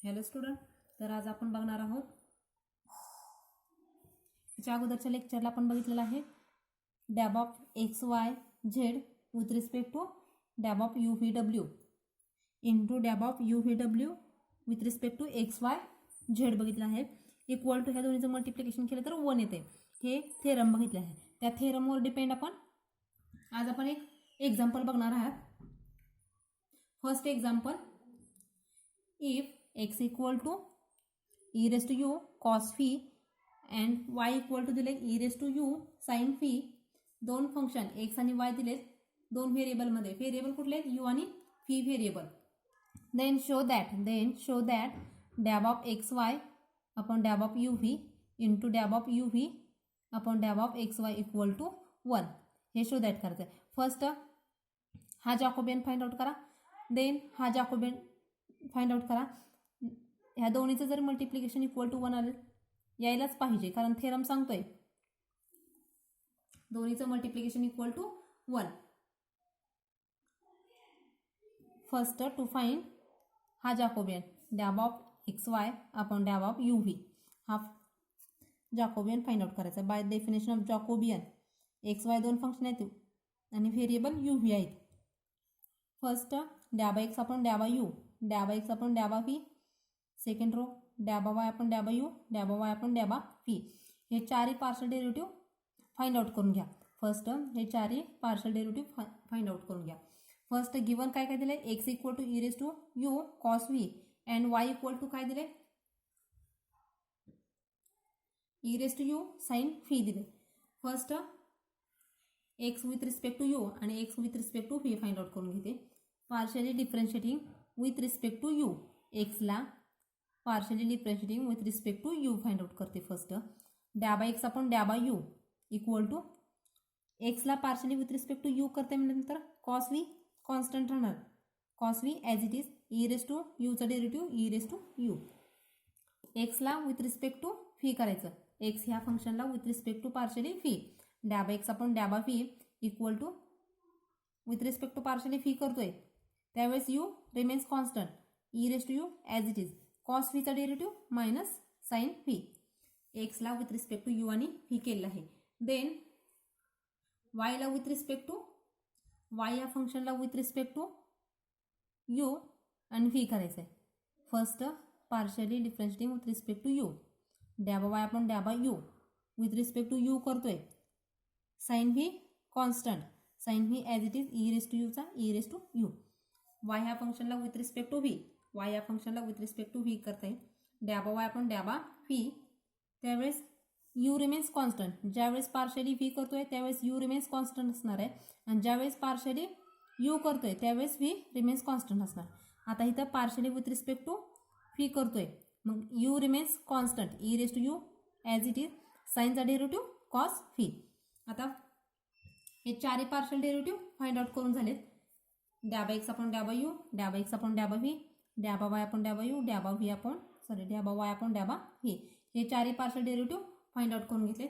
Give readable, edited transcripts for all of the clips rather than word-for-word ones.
Hello student, तर आज आपण बघणार आहोत याच्या अगोदरच्या लेक्चरला आपण बघितलेलं आहे dab of x Y Z with respect to dab of U V W into dab of U V W with respect to X Y Z बघितलं आहे. इक्वल टू ह्या दोन्हीचं मल्टिप्लिकेशन केलं तर 1 येते. हे थेरम बघितले आहे. त्या थेरमवर डिपेंड आज आपण एक एक्झाम्पल बघणार आहात. First example, if x equal to e raise to U cos phi and y equal to दिले e raise to U sine phi. दोन फंक्शन x आणि y दिलेत दोन व्हेरिएबलमध्ये. व्हेरिएबल कुठले आहेत? u आणि phi variable. Then show that dab of x Y upon dab of U V into dab of U V upon dab of x Y equal to 1. हे show that करायचं आहे. First हा Jacobian find out करा. Then हा Jacobian find out करा. ह्या दोन्हीचं जर multiplication equal to 1 आलं यायलाच पाहिजे, कारण थेरम सांगतोय दोन्हीचं multiplication equal to 1. First to find हा Jacobian dab of x Y upon dab of U V. हा जॅकोबियन फाइंड आउट करायचा. By definition of Jacobian X Y दोन फंक्शन आहेत आणि व्हेरिएबल यू व्ही आहेत. First dab X upon dab U, dab X upon dab V. Second row dab Y upon dab U, dab Y upon dab V. हे चारही partial derivative find out करून घ्या. First हे चारही partial derivative find out करून घ्या. First given काय काय दिले? X equal to E raise to U cos V and Y equal to काय दिले? E raise to U sine phi दिले. First X with respect to U आणि X with respect to V find out करून घेते. Partially differentiating with respect to U, एक्सला partially differentiating with respect to U find out करते. First dab X upon dab U equal to एक्सला partially with respect to U करते नंतर cos V constant राहणार. Cos V as it is E raise to यूचा derivative E raise to U. एक्सला with respect to phi करायचं. X ह्या फंक्शनला with respect to partially phi. Dab X upon dab phi equal to with respect to partially phi करतोय त्यावेळेस U remains constant E raise to U as it is. Cos फीचा derivative minus sine phi. एक्सला with respect to U आणि fee केलेलं आहे. Then वायला with respect to Y या फंक्शनला विथ रिस्पेक्ट टू यू आणि फी करायचं आहे. First partially differentiating with respect to U, dab Y आपण dab U with respect to U करतोय. Sine V constant, sine V as it is E raise to यूचा E raise to U. Y ह्या फंक्शनला with respect to V, Y या फंक्शनला with respect to V करताय. डॅबा Y आपण डॅबा V त्यावेळेस U remains constant. ज्यावेळेस पार्शली व्ही करतोय त्यावेळेस यू रिमेन्स कॉन्स्टंट असणार आहे आणि ज्यावेळेस पार्शली यू करतोय त्यावेळेस व्ही रिमेन्स कॉन्स्टंट असणार. आता इथं partially with respect to V करतोय मग U remains constant E raise to U as it is साइनचा डेरिव्हेटिव्ह कॉस व्ही. आता हे चारही पार्शल डेरिव्हेटिव्ह फाइंड आउट करून झालेत. Dab X upon dab U, dab X upon dab V, dab Y upon dab U, dab V upon dab Y upon dab V. हे चारही partial derivative find out करून घेतले.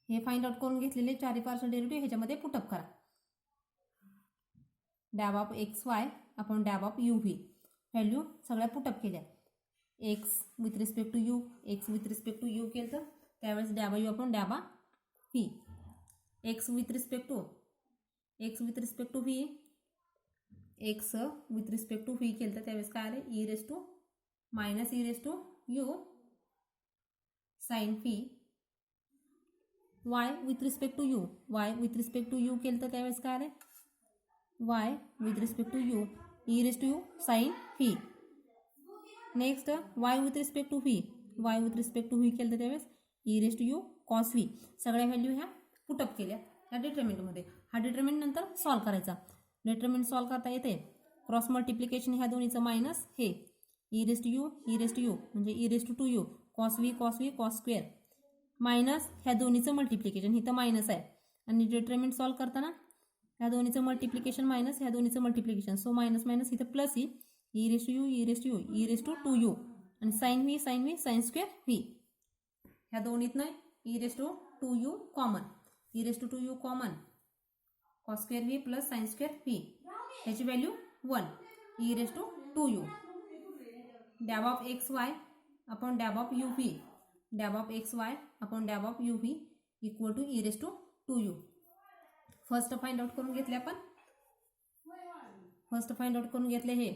हे find out करून घेतलेले चारही पार्शल डेरिव्हेटिव्ह ह्याच्यामध्ये put up करा. Dab of x Y upon dab of U V value सगळ्या पुटअप केल्या. X with respect to U, X with respect to U केलं तर त्यावेळेस dab U upon dab V. X with respect to V, X with respect to V केलं तर त्यावेळेस काय आलं? E raise to minus E raise to U sine phi. Y with respect to U, Y with respect to U केलं तर त्यावेळेस काय आलं? Y with respect to U E raise to U sine phi. Next Y with respect to V, Y with respect to V केलं तर त्यावेळेस E raise to U cos V. सगळ्या value ह्या पुटअप केल्या ह्या डिटरमिनंटमध्ये. हा डिटरमिनंट नंतर solve करायचा. डिटरमिनंट सॉल्व करता येते. क्रॉस मल्टिप्लिकेशन ह्या दोन्हीचं मायनस हे ई रेस टू यू म्हणजे E raise to U cos V cos square minus ह्या दोन्हीचं मल्टिप्लिकेशन इथं मायनस आहे आणि डिटरमिनंट सॉल्व करताना ह्या दोन्हीचं मल्टिप्लिकेशन मायनस ह्या दोन्हीचं मल्टिप्लिकेशन सो मायनस मायनस इथं plus E raise to two U आणि sine V sine square V. ह्या दोन्हीतनं E raise to U common, E raise to U common cos square V plus sine square V. ह्याची value 1 E raise to U. Dab of x Y upon dab of U V, dab of x Y upon dab of U V equal to E raise to 2u. First find out करून घेतले आपण. First find out करून घेतले हे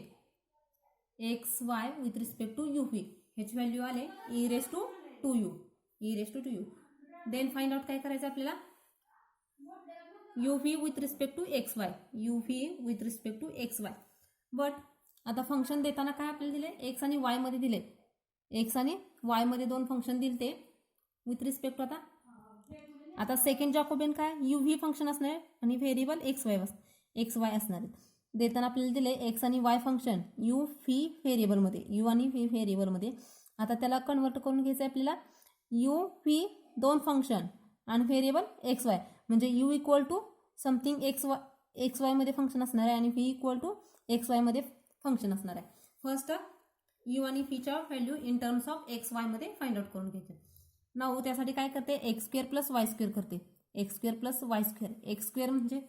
X Y with respect to you V, ह्याची value आले E raise to 2u, E raise to 2u. Then find out काय करायचं आपल्याला, U V with respect to X Y, U V with respect to X Y. But आता function देताना काय आपल्याला दिले, एक्स आणि वाय मध्ये दिले, एक्स आणि वाय मध्ये दोन फंक्शन दिले ते विथ रिस्पेक्ट टू. आता सेकंड जॅकोबियन काय, यू व्ही फंक्शन असणार आहे आणि व्हेरिएबल एक्स वाय असणार आहे. देताना आपल्याला दिले एक्स आणि वाय फंक्शन यू व्ही व्हेरिएबलमध्ये, यू आणि व्ही व्हेरिएबलमध्ये. आता त्याला कन्वर्ट करून घ्यायचं आहे आपल्याला, यू व्ही दोन फंक्शन आणि व्हेरिएबल एक्स वाय, म्हणजे U equal to something X Y मध्ये फंक्शन असणार आहे आणि V equal to X Y मध्ये फंक्शन असणार आहे. फर्स्ट यू आणि व्हीच्या value in terms of x Y मध्ये फाइंड आउट करून घ्यायचे. नाऊ त्यासाठी काय करते, X square plus Y square करते, X square plus Y square. X square म्हणजे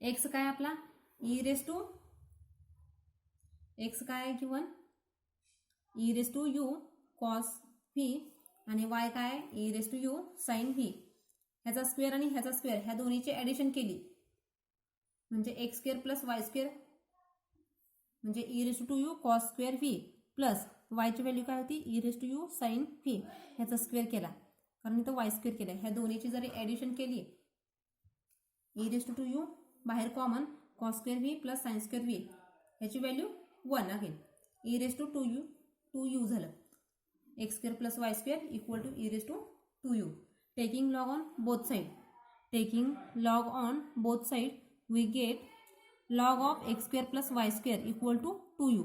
एक्स काय आपला ई रेस टू, एक्स काय आहे given E raise to U cos V आणि वाय काय E raise to U sine V. ह्याचा square आणि ह्याचा स्क्वेअर ह्या दोन्हीची ॲडिशन केली म्हणजे X square plus Y square म्हणजे E raise to U cos square V plus वायची व्हॅल्यू काय होती E raise to U sine V, ह्याचा स्क्वेअर केला कारण इथं वाय स्क्वेअर केला. ह्या दोन्हीची जरी ॲडिशन केली ई रेस टू यू बाहेर common cos square V plus sine square V, ह्याची value 1 again E raise to 2u झालं. X square plus Y square equal to E raise to 2u. Taking log on both side, taking log on both side we get log of x square plus y square equal to 2u.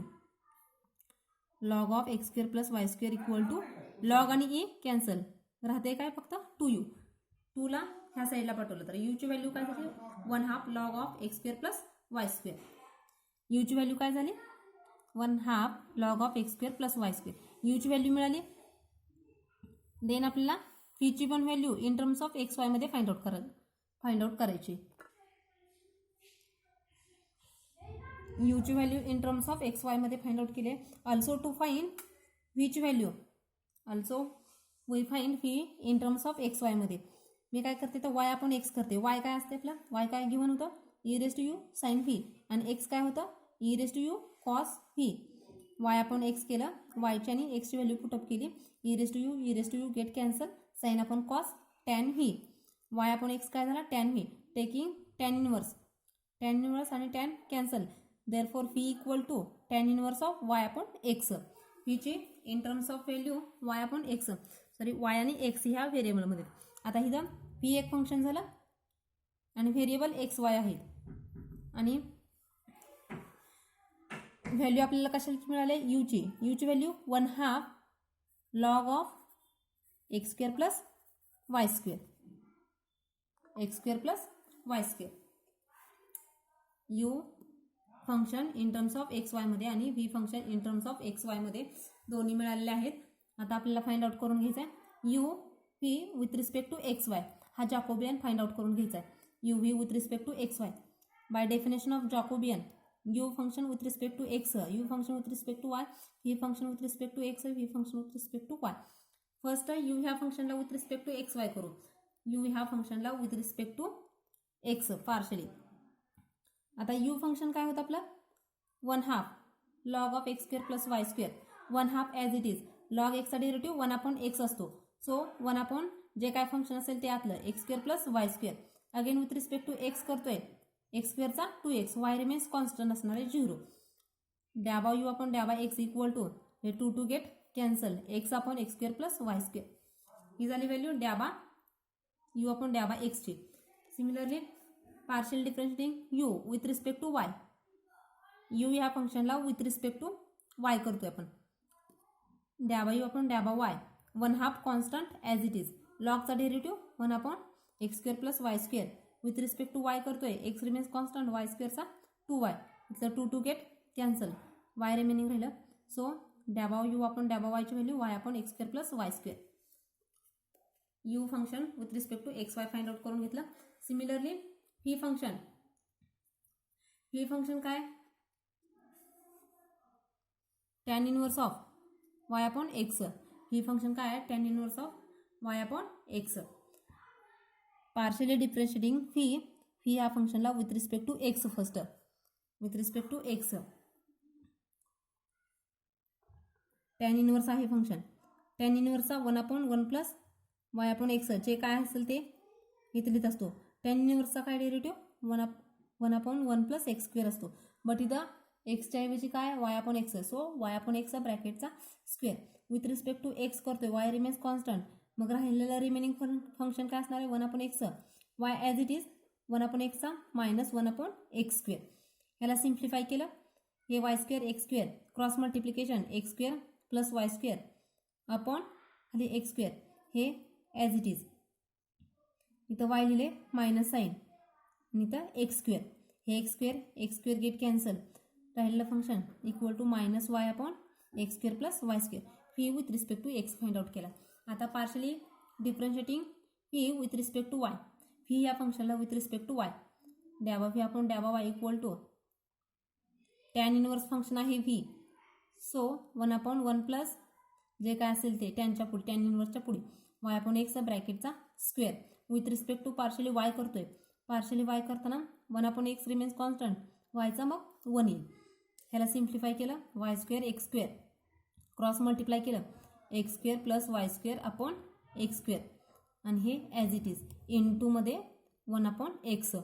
log of x square plus y square equal to log आणि e cancel राहते काय फक्त 2u. 2 ला ह्या साईडला पाठवलं तर u ची व्हॅल्यू काय झाली 1/2 log of x square plus y square. u ची व्हॅल्यू काय झाली 1/2 log of x square plus y square. u ची व्हॅल्यू मिळाली. देन आपल्याला v ची पण value in terms of x y मध्ये फाइंड आउट करायची. u ची value in terms of x Y मध्ये फाइंड आउट केले. ऑल्सो टू फाइंड व्ही ची value, also we find V in terms of x Y मध्ये. मी काय करते तर वाय आपण एक्स करते. वाय काय असते आपला, वाय काय गिव्हन होतं E raise to U sine V आणि एक्स काय होतं E raise to U cos V. Y आपण एक्स केलं, वायची आणि एक्सची व्हॅल्यू पुटअप केली, E raise to U get cancel, sine आपण कॉस टॅन व्ही. वाय आपण एक्स काय झाला tan V, taking tan inverse आणि tan cancel. therefore v equal to tan inverse of y upon x. v ची in terms of value y upon x, sorry y आणि x ह्या variable मध्ये. आता इथं v एक फंक्शन झालं आणि व्हेरिएबल x y आहेत आणि व्हॅल्यू आपल्याला कशाची मिळाले u ची value 1/2 log of x square plus y square, x square plus y square. u function in terms of x Y मध्ये आणि V function in terms of x Y मध्ये दोन्ही मिळालेले आहेत. आता आपल्याला फाइंड आउट करून घ्यायचं आहे U V with respect to X Y. हा जॅकोबियन फाइंड आउट करून घ्यायचा आहे U V with respect to X Y. By definition of Jacobian U function with respect to X, U function with respect to Y, V function with respect to X, V function with respect to Y. First U ह्या फंक्शनला with respect to X Y करू. U ह्या फंक्शनला with respect to x partially. आता you function काय होतं आपलं 1/2 log of x square plus y square, 1/2 as it is. log x चा डेरिव्हेटिव्ह 1/x असतो, सो 1/ जे काय फंक्शन असेल ते आतलं x square plus y square. Again with respect to x करतोय, x स्क्वेअरचा 2x, y रिमेन्स कॉन्स्टंट असणार आहे 0. Dab U upon डॅबा X equal to हे 2 get cancel, x upon X square plus Y square. ही झाली value dab U upon dab एक्सची. Similarly partial differentiating U with respect to Y. U ह्या फंक्शनला with respect to Y करतोय आपण. Dab U upon dab Y 1/2 constant as it is. लॉगचा derivative 1/x square plus Y square. With respect to Y करतोय, X remains constant, Y स्क्वेअरचा 2y. इथलं 2 get cancel, Y remaining राहिलं. So dab U upon dab वायची value Y upon X square plus Y square. U function with respect to X Y find out करून घेतलं. Similarly V function काय tan inverse of Y upon X. ही function काय आहे? Tan inverse of Y upon X. Partially differentiating phi या फंक्शनला with respect to X first, with respect to X. Tan inverse आहे function. Tan इनवर्सचा 1/1 plus Y upon X जे काय असेल ते इथे लिहित असतो. टॅन इनवर्सचा काय डेरिव्हेटिव्ह? 1/1 प्लस एक्स स्क्वेअर असतो. बट इथं एक्सच्या ऐवजी काय? Y upon X. So Y upon एक्सचा ब्रॅकेटचा square with respect to X करतोय. Y remains constant. मग राहिलेलं रिमेनिंग फंक्शन काय असणार आहे? 1/x X. Y as it is 1/x एक्सचा मायनस 1/x स्क्वेअर. ह्याला सिम्प्लिफाय केलं. हे Y square x square cross multiplication X square plus Y square upon खाली एक्स स्क्वेअर. हे ॲज इट इज. इथं वाय लिहिले मायनस साईन आणि इथं एक्स स्क्वेअर. हे एक्स स्क्वेअर गेट कॅन्सल. राहिलेलं function equal to minus Y upon X square plus Y square. Phi with respect to X find out केला. आता partially differentiating phi with respect to Y. Phi या फंक्शनला with respect to Y dab phi upon dab Y equal to tan inverse function आहे V. So 1/1 plus जे काय असेल ते टॅनच्या पुढे, टॅन इनवर्सच्या पुढे वाय अपॉन एक्सचा ब्रॅकेटचा square with respect to partially Y करतोय. पार्शली वाय करताना 1/x रिमेन्स कॉन्स्टंट. वायचा मग 1 येईल. ह्याला सिम्प्लिफाय केलं. Y square x square cross multiply केलं. X square plus Y square upon X square आणि हे as it is in 1/x.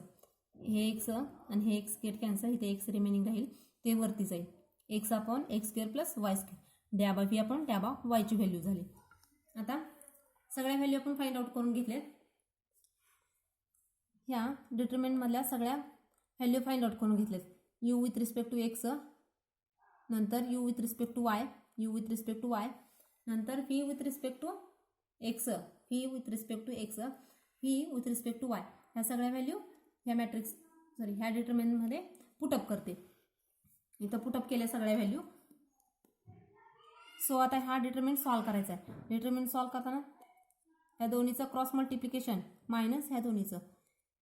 हे एक्स आणि हे एक्स गेट कॅन्सल. इथे एक्स रिमेनिंग राहील ते वरती जाईल. X upon X square plus Y square. Dab V upon dab वायची व्हॅल्यू झाली. आता सगळ्या व्हॅल्यू आपण फाइंड आउट करून घेतल्यात. ह्या डिटर्मिनंटमधल्या सगळ्या व्हॅल्यू फाइंड आउट करून घेतल्यात. U with respect to X, नंतर U with respect to Y, U with respect to Y, नंतर V with respect to X, V with respect to X, V with respect to Y. ह्या सगळ्या value ह्या डिटर्मिनंटमध्ये put up करते. इथं put up केल्या सगळ्या value. So आता हा डिटर्मिनंट सॉल्व करायचा आहे. डिटर्मिनंट सॉल्व करताना ह्या दोन्हीचं क्रॉस मल्टिप्लिकेशन मायनस ह्या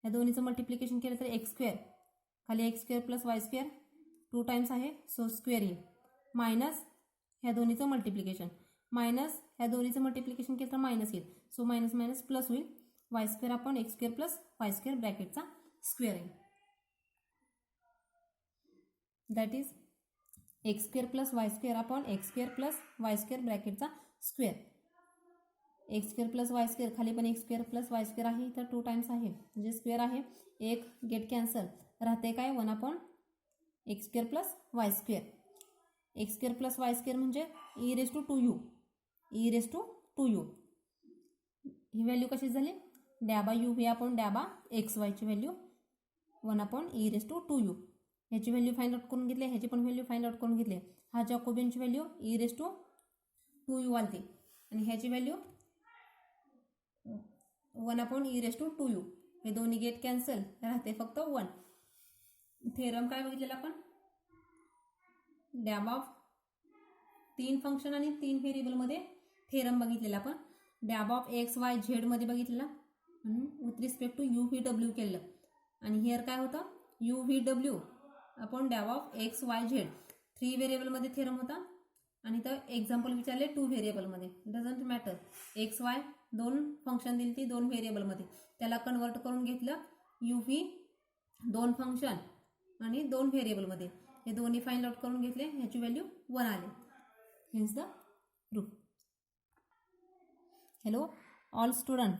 दोन्हीचं मल्टिप्लिकेशन केलं तर एक्स स्क्वेअर खाली X square plus Y square 2 times आहे सो स्क्वेअर येईल. मायनस ह्या दोन्हीचं मल्टिप्लिकेशन मायनस ह्या दोन्हीचं मल्टिप्लिकेशन केलं तर मायनस येईल. सो मायनस मायनस प्लस होईल. Y square upon X square plus Y square ब्रॅकेटचा स्क्वेअर येईल. That is X square plus Y square upon X square plus Y square ब्रॅकेटचा square. X square plus Y square खाली पण X square plus Y square आहे तर 2 times आहे म्हणजे square आहे. एक गेट कॅन्सल राहते काय 1/x square plus Y square. X square plus Y square म्हणजे ई रेस टू 2u. ही व्हॅल्यू कशी झाली? डॅबा यू व्ही अपॉन डॅबा एक्स वायची व्हॅल्यू 1/e⁻²u. ह्याची व्हॅल्यू फाइंड आउट करून घेतली. ह्याची पण व्हॅल्यू फाइंड आउट करून घेतली. हा जॅकोबियनची व्हॅल्यू e⁻² आलती आणि ह्याची व्हॅल्यू 1/e⁻²u. हे दोन्ही गेट कॅन्सल राहते फक्त 1. थेरम काय बघितलेला आपण? डॅब ऑफ 3 फंक्शन आणि 3 व्हेरिएबलमध्ये थेरम बघितलेला आपण. Dab of x Y z मध्ये बघितलेला with respect to U V डब्ल्यू केलं. आणि हिअर काय होतं? यू व्ही डब्ल्यू upon dab of x Y z 3 व्हेरिएबलमध्ये थेरम होता. आणि तर एक्झाम्पल विचारले 2 व्हेरिएबलमध्ये. Doesn't matter. X Y 2 function दिली ती 2 व्हेरिएबलमध्ये. त्याला कन्वर्ट करून घेतलं यू व्ही 2 फंक्शन आणि 2 व्हेरिएबलमध्ये. हे दोन्ही फाइंड आउट करून घेतले. ह्याची व्हॅल्यू 1 आली. Hence the proof. Hello all student,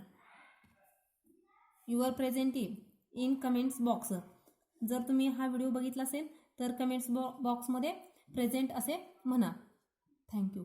your presentive in comments box. जर तुम्ही हा व्हिडिओ बघितला असेल तर कमेंट्स बॉक्समध्ये प्रेझेंट असे म्हणा. थँक्यू.